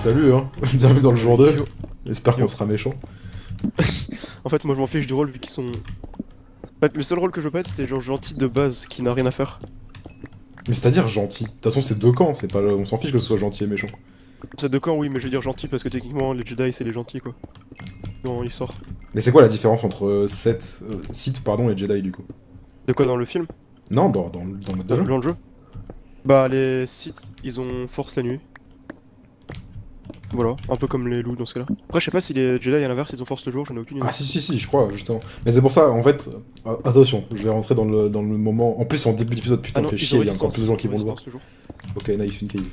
Salut, hein. Bienvenue dans le jour 2. Yo. J'espère qu'on Yo. sera méchant. En fait, moi je m'en fiche du rôle vu qu'ils sont. En fait, le seul rôle que je veux pas être, c'est genre gentil de base qui n'a rien à faire. Mais c'est-à-dire gentil. De toute façon, c'est deux camps, c'est pas... On s'en fiche que ce soit gentil et méchant. C'est deux camps, oui, mais je veux dire gentil parce que techniquement, les Jedi c'est les gentils quoi. Dans l'histoire. Mais c'est quoi la différence entre Sith pardon, et Jedi, du coup? De quoi dans le film? Non, dans le mode de jeu. Dans le jeu? Bah, les Sith, ils ont force la nuit. Voilà, un peu comme les loups dans ce cas-là. Après, je sais pas si les Jedi à l'inverse ils ont force le jour, j'en ai aucune idée. Ah si, je crois, justement. Mais c'est pour ça, en fait... attention, je vais rentrer dans le moment... En plus, en début d'épisode, Ah putain, non, fait ils ont chier, il y a encore résistance. plus de gens qui Ils ont vont le voir. résistance le jour. Ok, Knife in Cave.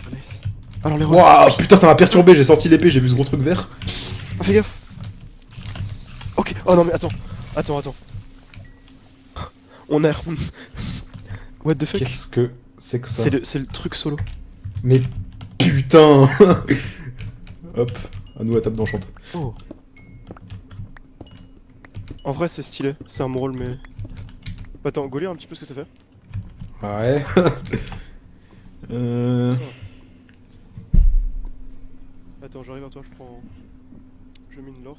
Ah, nice. Alors les rôles. Waouh, putain, ça m'a perturbé, j'ai sorti l'épée, j'ai vu ce gros truc vert. Ah, fais gaffe. Ok, oh non mais attends. Attends. On erre. What the fuck? Qu'est-ce que c'est que ça? C'est le truc solo. Mais putain. Hop, à nous la table d'enchante. Oh. En vrai, c'est stylé. C'est un rôle, mais. Attends, go lire un petit peu ce que ça fait. Ouais. euh... Attends, j'arrive à toi, je prends. Je mine l'or.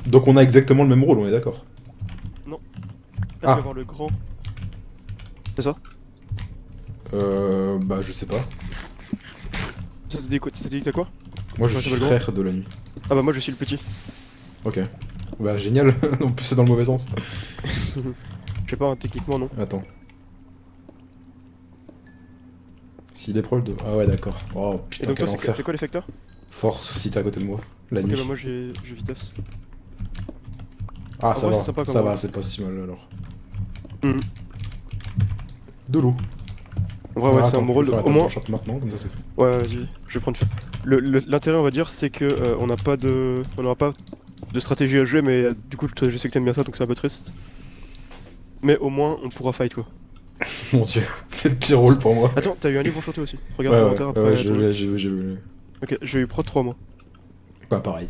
Donc on a exactement le même rôle, on est d'accord. Là, Ah. tu vas voir le grand. C'est ça? Bah je sais pas. Ça te dit quoi? Ça te dit que t'as quoi? Moi je Ouais, suis ça va le frère de la nuit. Ah bah, moi je suis le petit. Ok. Bah génial, en plus c'est dans le mauvais sens. Je sais pas, hein, techniquement non. Attends. S'il est proche de... Ah ouais d'accord. Oh Et putain donc, toi, quel enfer. c'est quoi l'effecteur? Force si t'es à côté de moi. La Ok, nuit. bah, moi j'ai vitesse. Ah En ça vrai, va, c'est sympa comme ça va, rôle. c'est pas si mal alors. Mhm. De l'eau. En vrai, ouais, c'est un bon rôle. Au moins. maintenant, comme ça c'est fait. Ouais, vas-y, je vais prendre. L'intérêt, on va dire, c'est que on n'a pas de. On n'aura pas de stratégie à jouer, mais du coup, je sais que t'aimes bien ça, donc c'est un peu triste. Mais au moins, on pourra fight quoi. Mon dieu, c'est le pire rôle pour moi. Attends, t'as eu un livre enchanté aussi. Regarde Ouais, ton ouais, inventaire après. ouais, ton jeu. j'ai vu. Ok, j'ai eu Prod 3 mois. Pas pareil.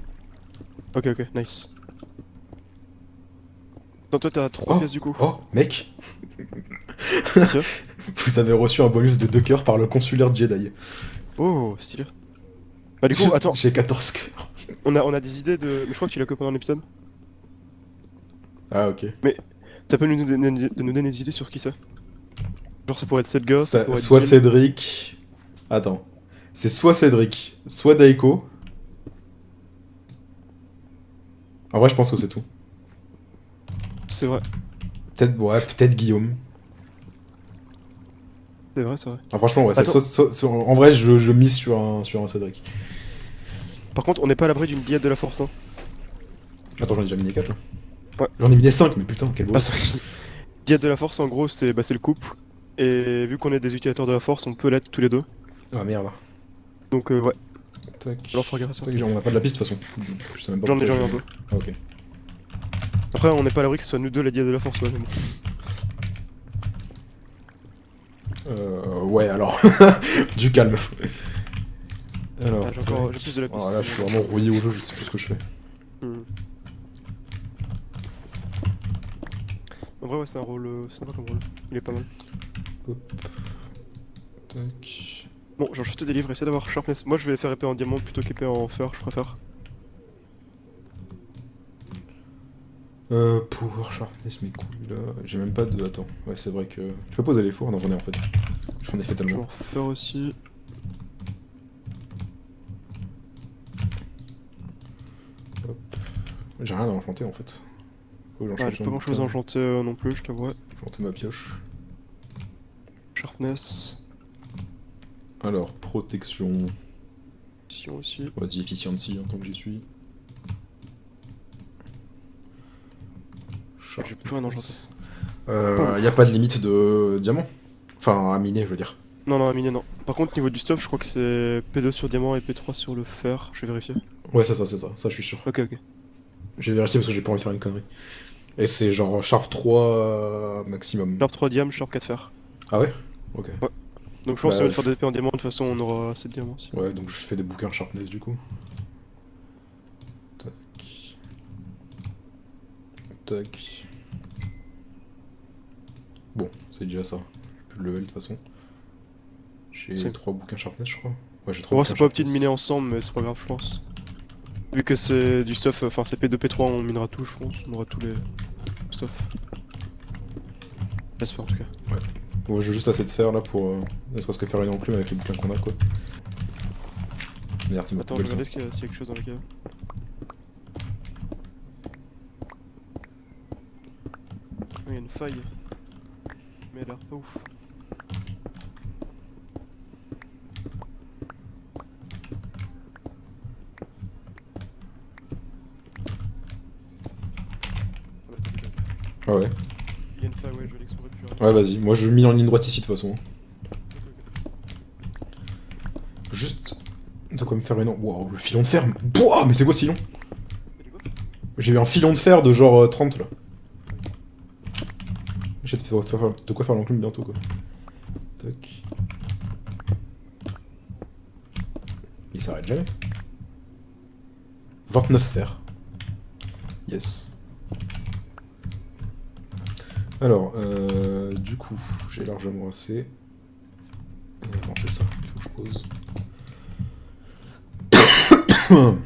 Ok, nice. Donc toi, t'as 3 pièces du coup. Oh, mec, Tiens. vous avez reçu un bonus de 2 cœurs par le consulaire Jedi. Oh, stylé. Bah, du coup, attends, J'ai 14 cœurs. on a des idées de. Mais je crois que tu l'as que pendant l'épisode. Ah, ok. Ça peut nous donner des idées sur qui c'est. Genre, ça pourrait être cette gars, ça pourrait être. Soit Jill. Cédric. Attends. C'est soit Cédric, soit Daiko. En vrai, je pense que c'est tout. C'est vrai, Peut-être Guillaume. c'est vrai. Ah, franchement, ouais, c'est Attends. en vrai, je mise sur un Cédric. Par contre, on n'est pas à l'abri d'une diète de la force, hein. Attends, j'en ai déjà miné 4 là. Ouais. J'en ai miné 5, mais putain, quel beau. Ah, ça- diète de la force, en gros, c'est le couple. Et vu qu'on est des utilisateurs de la force, on peut l'être tous les deux. Ah merde. Donc, ouais, Tac. alors faut regarder ça. Tac, on a pas de la piste de toute façon. Je sais même pas J'en ai pourquoi un j'ai- peu. Ah, ok. Après, on n'est pas à l'abri que ce soit nous deux la diète de la force, ouais, mais bon. Ouais, alors. Du calme. Alors, Ah, j'ai plus de la piste. oh, là, je suis vraiment rouillé au jeu, je sais plus ce que je fais. Hmm. En vrai, ouais, c'est un rôle sympa comme rôle. Il est pas mal. Tac. Bon, j'ai acheté des livres, essaie d'avoir sharpness. Moi, je vais faire épée en diamant plutôt qu'épée en fer, je préfère. Power sharpness, mes couilles là. J'ai même pas de. Attends, ouais, c'est vrai que. Tu peux poser les fours? Non, j'en ai en fait. J'en ai fait Je vais tellement. en faire aussi. Hop. J'ai rien à enchanter en fait. Faut que Ouais, j'enchante j'ai sur pas mon grand chose à bouquin. enchanter non plus, je t'avoue. Enchanter ma pioche. Sharpness. Alors, protection. Sion aussi. Vas-y, efficiency en tant que j'y suis. J'ai plus rien enchanté. Y a pas de limite de diamant. Enfin, à miner, je veux dire. Non, à miner, non. Par contre, niveau du stuff, je crois que c'est P2 sur diamant et P3 sur le fer. Je vais vérifier. Ouais, c'est ça. Ça, je suis sûr. Ok. J'ai vérifié parce que j'ai pas envie de faire une connerie. Et c'est genre Sharp 3 maximum. Sharp 3 diam, Sharp 4 fer. Ah ouais? Ok. Ouais. Donc je pense Bah, que ça va te faire des épées en diamant, de toute façon, on aura assez de diamants aussi. Ouais, donc je fais des bouquins Sharpness du coup. Tac. Tac. Bon, c'est déjà ça. J'ai plus de level de toute façon. J'ai C'est- 3 bouquins sharpness, je crois. Ouais, j'ai 3 Pour moi, bouquins c'est pas opti de sharpness. miner ensemble, mais c'est pas grave, je pense. Vu que c'est du stuff, enfin c'est P2, P3, on minera tout, je pense. On aura tous les stuff. J'espère en tout cas. Bon, j'ai juste assez de fer là pour ne serait-ce que faire une enclume avec les bouquins qu'on a, quoi. Merde, c'est ma Attends, je poubelle, vais ça. regarder s'il y a quelque chose dans la cave. Il y a une faille. Mais elle a l'air pas ouf. Ah bah, t'as des caves. Ah ouais. Il y a une faille, ouais, je vais l'explorer plus Ouais, vas-y. Moi, je mine en ligne droite ici, de toute façon. Ok. Juste de quoi me faire une... Wow, le filon de fer. Boah, mais c'est quoi ce filon? T'as dit quoi? J'ai eu un filon de fer de genre 30 là. J'ai de quoi faire l'enclume bientôt, quoi. Tac. Il s'arrête jamais. 29 fer. Yes. Alors, du coup, j'ai largement assez. Non, c'est ça qu'il faut que je pose. Hop.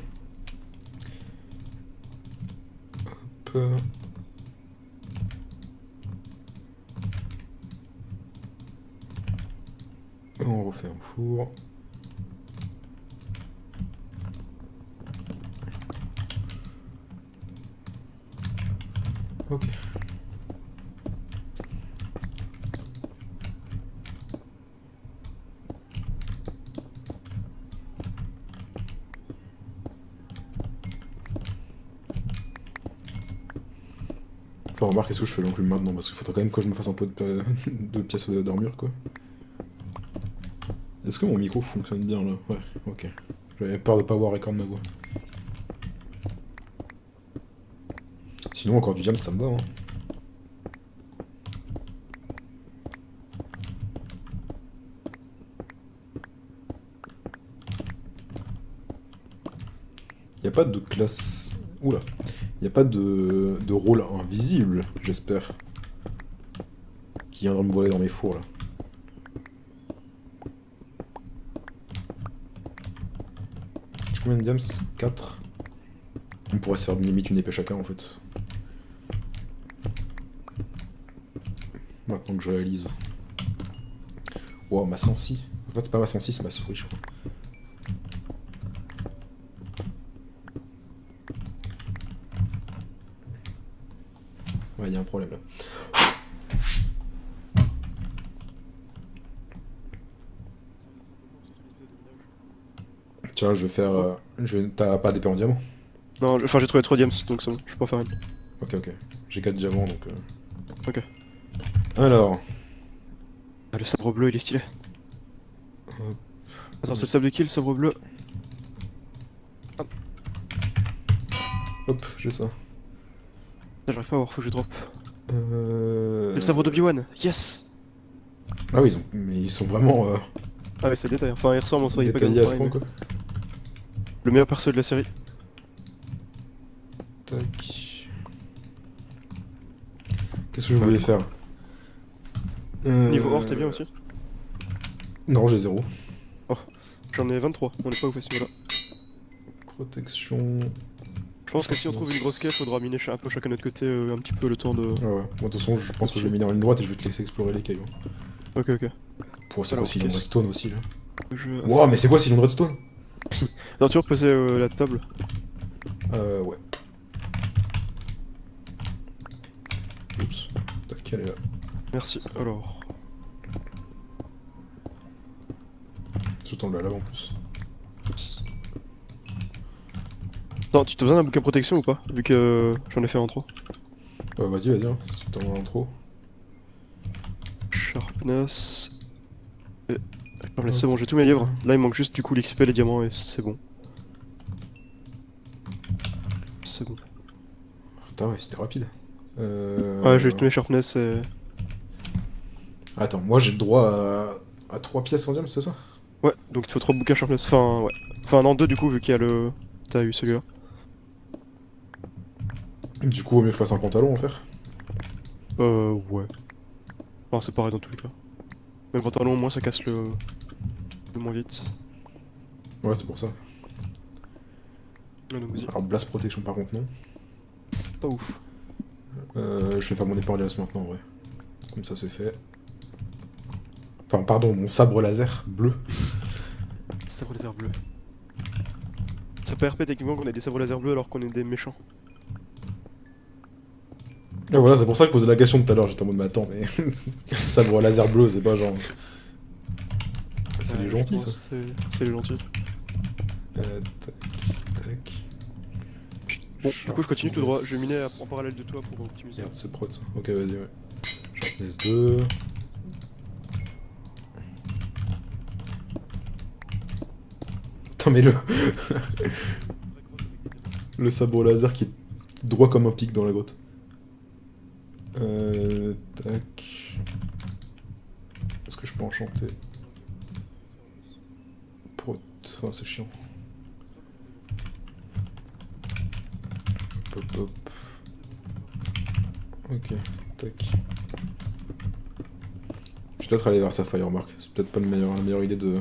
On refait un four. Ok. Enfin, remarque, est-ce que je fais l'enclume maintenant? Parce qu'il faudrait quand même que je me fasse un peu de pièces d'armure, quoi. Est-ce que mon micro fonctionne bien, là? Ouais, ok. J'avais peur de pas avoir record de ma voix. Sinon, encore du diamant, ça me va, hein. Y a pas de classe... Oula. Y a pas de rôle invisible, j'espère. Qui viendra me voler dans mes fours, là. J'ai combien de diams? 4. On pourrait se faire limite une épée chacun, en fait. Maintenant que je réalise. Wow, ma sensi. En fait, c'est pas ma sensi, c'est ma souris, je crois. Ouais, y a un problème là. Tiens, je vais faire. T'as pas d'épée en diamant? Non, enfin j'ai trouvé 3 diams, donc c'est bon, je peux en faire une. Ok, ok. J'ai 4 diamants donc. Ok. Alors. Ah, le sabre bleu, il est stylé. Hop. Attends, c'est le sabre de qui, le sabre bleu? Hop, j'ai ça. Ah, j'arrive pas à voir, faut que je drop. Euh... C'est le sabre d'Obi-Wan, yes! Ah oui, mais ils sont vraiment Ah ouais, c'est détaillé, enfin il ressemble en soi, il est pas détaillés à ce pareil, point, mais- quoi. Le meilleur perso de la série. Tac. Qu'est-ce que je voulais faire? Niveau or, t'es bien aussi? Non, j'ai 0. J'en ai 23, on est pas ouf à ce niveau-là. Protection. Je pense que si on trouve une grosse caisse, faudra miner un peu chacun de notre côté un petit peu le temps de... Ah ouais. Moi, de toute façon, je pense que je vais miner en ligne droite et je vais te laisser explorer les cailloux. Ok, ok. Pour c'est Alors, quoi ce filon de qu'est-ce- redstone aussi là? Je... Wow, mais c'est quoi ce filon de redstone? Non, tu veux reposer la table? Ouais. Oups. Tac, elle est là. Merci, alors... Je t'enlève la lave en plus. Attends, tu t'as besoin d'un bouquin protection ou pas? Vu que j'en ai fait un trop. Vas-y, hein, si t'en as un trop. Sharpness... C'est bon, j'ai tous mes livres. Là, il manque juste du coup l'XP, les diamants, et c'est bon. C'est bon. Putain, ouais, c'était rapide. Ouais, j'ai tous mes sharpness et... Attends, moi j'ai le droit à 3 pièces en diamant, c'est ça? Ouais, donc il te faut 3 bouquins sharpness. Enfin, ouais. Enfin, non, 2 du coup, vu qu'il y a le... T'as eu celui-là. Du coup, vaut mieux que je fasse un pantalon en fer. Ouais. Enfin, c'est pareil dans tous les cas. Mais le pantalon, au moins, ça casse le... le moins vite. Ouais, c'est pour ça. Ouais, donc vas-y. Alors, Blast Protection par contre, non. Pas ouf. Je vais faire mon épargnasse maintenant, en vrai. Comme ça, c'est fait. Enfin, pardon, mon sabre laser bleu. Sabre laser bleu. Ça peut RP techniquement qu'on ait des sabres laser bleus alors qu'on est des méchants. Et voilà, c'est pour ça que je posais la question tout à l'heure. J'étais en mode, mais attends, mais. Sabre laser bleu, c'est pas genre. C'est les Je gentils, ça. pense que c'est les gentils. Tac, tac. Bon, du coup je continue tout droit. Je vais miner Sharpness. en parallèle de toi pour optimiser. Merde, c'est prod ça. Ok, vas-y, ouais. Sharpness 2. Putain, mais le sabre laser qui est droit comme un pic dans la grotte. Tac. Est-ce que je peux enchanter? Prot. Oh, c'est chiant. Hop, hop, hop. Ok, tac. Je vais peut-être aller vers sa firemark. C'est peut-être pas la meilleure idée de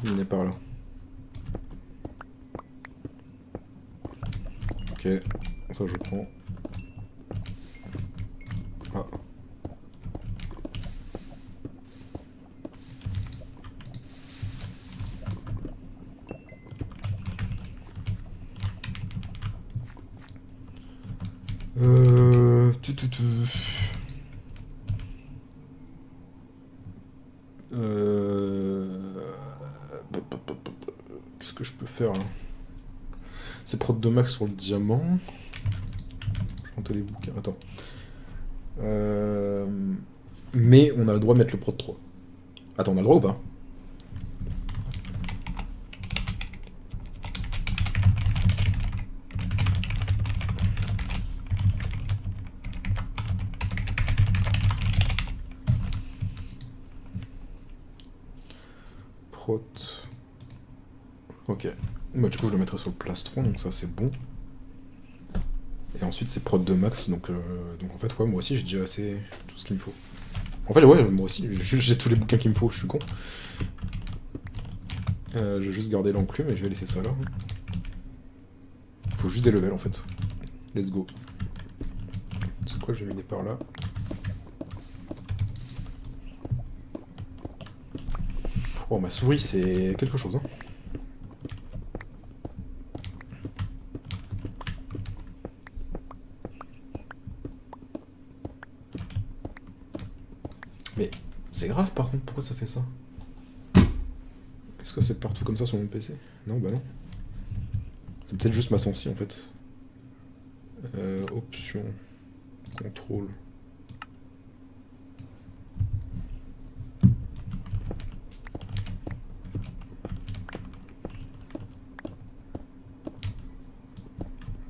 miner par là. Ok, ça je prends. Ah. Tu, tu, tu. Qu'est-ce que je peux faire là? C'est prod de max sur le diamant. Je vais monter les bouquins. Attends. Mais on a le droit de mettre le prod 3. Attends, on a le droit ou pas? Prod. Ok. Bah, du coup, je le mettrai sur le plastron, donc ça c'est bon. Et ensuite, c'est prod de max, donc en fait, ouais, moi aussi j'ai déjà assez tout ce qu'il me faut. En fait, ouais, moi aussi, j'ai tous les bouquins qu'il me faut, je suis con. Je vais juste garder l'enclume et je vais laisser ça là. Faut juste des levels en fait. Let's go. C'est quoi, je vais miner par là. Oh, ma souris, c'est quelque chose, hein. Mais c'est grave par contre, pourquoi ça fait ça? Est-ce que c'est partout comme ça sur mon PC? Non, bah non. C'est peut-être juste ma sensi en fait. Option. Contrôle.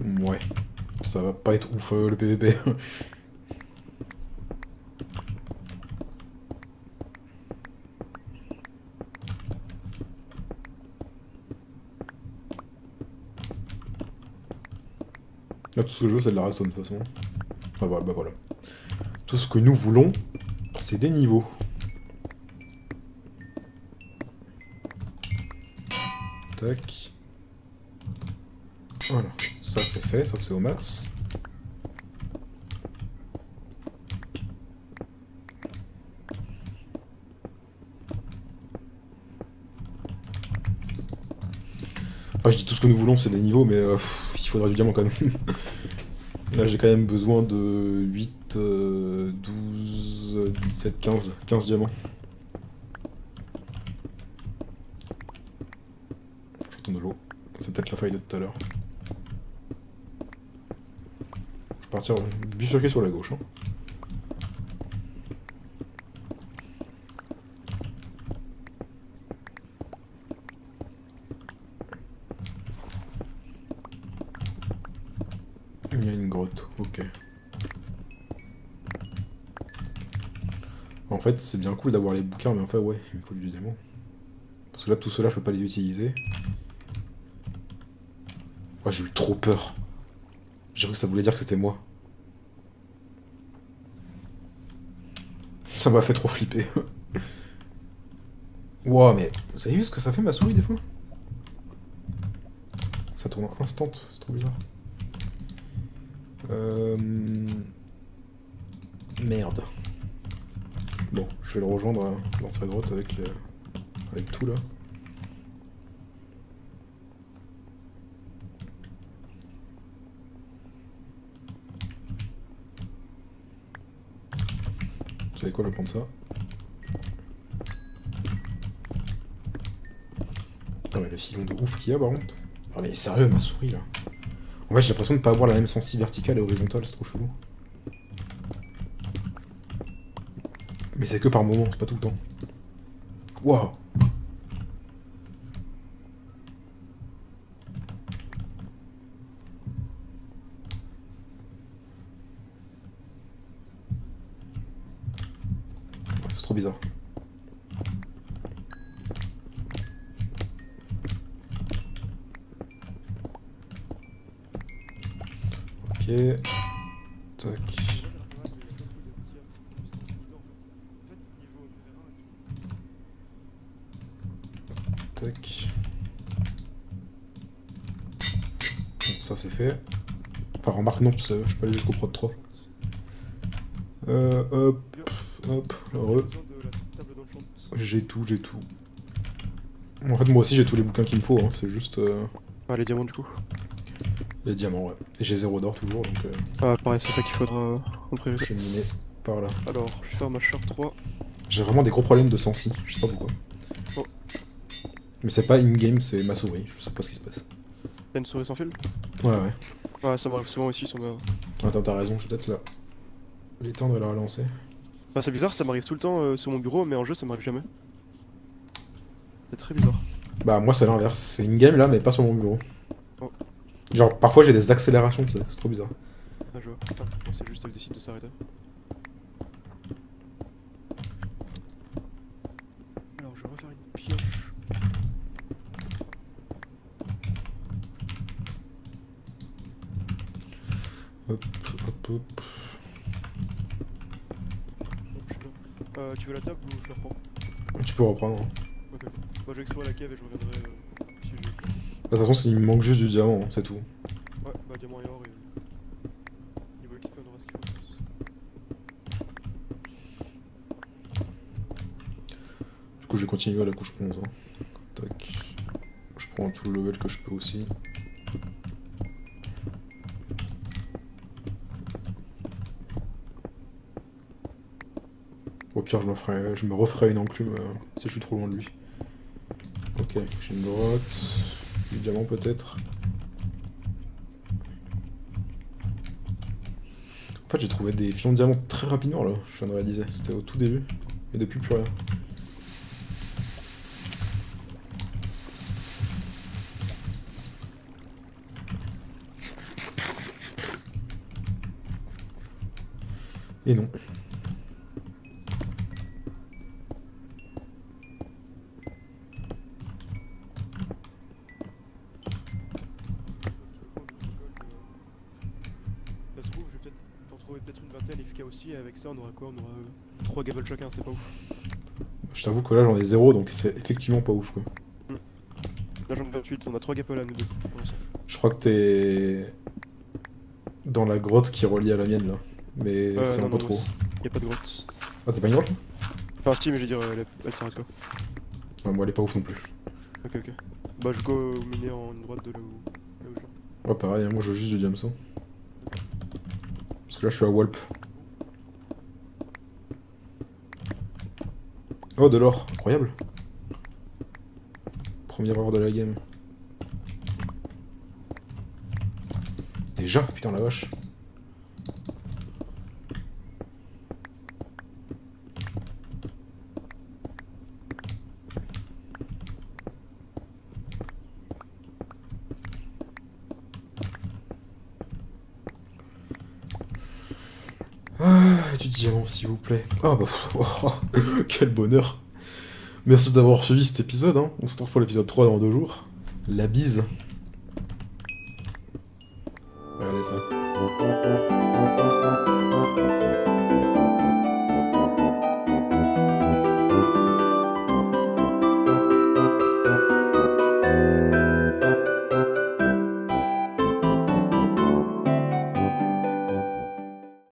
Ouais. Ça va pas être ouf le PVP. Là, tout ce jeu, c'est de la raison de toute façon. Ah bah voilà. Tout ce que nous voulons, c'est des niveaux. Tac. Voilà. Ça, c'est fait, sauf que c'est au max. Enfin, je dis tout ce que nous voulons, c'est des niveaux, mais il faudra du diamant quand même. Là, j'ai quand même besoin de 8, 12, 17, 15. 15 diamants. Je retourne de l'eau. C'est peut-être la faille de tout à l'heure. Je vais partir bifurquer sur la gauche. Hein. Il y a une grotte, ok. En fait, c'est bien cool d'avoir les bouquins, mais en fait, ouais, il me faut du diamant. Parce que là, tout cela, je peux pas les utiliser. Oh, j'ai eu trop peur. J'ai cru que ça voulait dire que c'était moi. Ça m'a fait trop flipper. Wow, mais vous avez vu ce que ça fait ma souris des fois? Ça tourne instant, c'est trop bizarre. Merde. Bon, je vais le rejoindre dans sa grotte avec tout là. Vous savez quoi, je vais prendre ça. Putain, mais le sillon de ouf qu'il y a par contre. Oh mais sérieux, ma souris là. En fait, j'ai l'impression de pas avoir la même sensi verticale et horizontale, c'est trop chelou. Mais c'est que par moment, c'est pas tout le temps. Waouh! C'est trop bizarre. Ok. Tac. Tac. Bon, ça c'est fait. Enfin, remarque, non, je peux aller jusqu'au prod 3. Hop, heureux. J'ai tout, j'ai tout. En fait, moi aussi j'ai tous les bouquins qu'il me faut, hein. C'est juste Ah, les diamants du coup. les diamants, ouais. Et j'ai 0 d'or toujours, donc Ah, pareil, c'est ça qu'il faudra en priorité. cheminer par là. Alors, je vais faire ma charte 3. J'ai vraiment des gros problèmes de sensi, je sais pas pourquoi. Oh. Mais c'est pas in-game, c'est ma souris, je sais pas ce qui se passe. T'as une souris sans fil? Ouais, ouais. Ah, ça m'arrive souvent aussi sur ma... Attends, t'as raison, je vais peut-être l'étendre et la relancer. Ah, c'est bizarre, ça m'arrive tout le temps sur mon bureau, mais en jeu ça m'arrive jamais. C'est très bizarre. Bah, moi c'est l'inverse, c'est in-game là, mais pas sur mon bureau. Oh. Genre, parfois j'ai des accélérations, tu sais, c'est trop bizarre. Ah, je vois. Ah, bon, c'est juste elle décide de s'arrêter. Alors, je vais refaire une pioche. Hop, hop, hop. Bon, je suis là. Tu veux la table ou je la reprends? Tu peux reprendre. Hein. Ok, ok. Bah, je vais explorer la cave et je reviendrai si j'ai... De toute façon, il me manque juste du diamant, hein, c'est tout. Ouais, bah, diamant et or et... Niveau XP, on aura ce qu'il faut, je pense. Du coup, je vais continuer à la couche 11. Hein. Tac. Je prends tout le level que je peux aussi. Au pire, je me referai une enclume si je suis trop loin de lui. Ok, j'ai une grotte. Du diamant peut-être. En fait, j'ai trouvé des filons de diamant très rapidement là, je viens de réaliser. C'était au tout début. Et depuis, plus rien. Et non. Ça se trouve, je vais peut-être t'en trouver peut-être une vingtaine FK aussi, et avec ça on aura quoi? On aura 3 gables chacun, c'est pas ouf. Je t'avoue que là, j'en ai 0, donc c'est effectivement pas ouf quoi. Là j'en ai 28, on a 3 gables à nous deux pour l'instant. Je crois que t'es dans la grotte qui est reliée à la mienne là. Mais c'est un peu trop. Y'a pas de grotte. Ah, t'es pas une grotte là? Enfin, si, mais je veux dire, elle s'arrête pas. Ouais, moi, elle est pas ouf non plus. Ok, ok. Bah, je go miner en une droite de là où je viens. Ouais, pareil, hein, moi je veux juste du diamant. Parce que là, je suis à Walp. Oh, de l'or, incroyable. Premier or de la game. Déjà, putain la vache. Ah, du diamant s'il vous plaît. Ah bah, oh, quel bonheur. Merci d'avoir suivi cet épisode, hein. On se retrouve pour l'épisode 3 dans 2 jours. La bise. Regardez ça.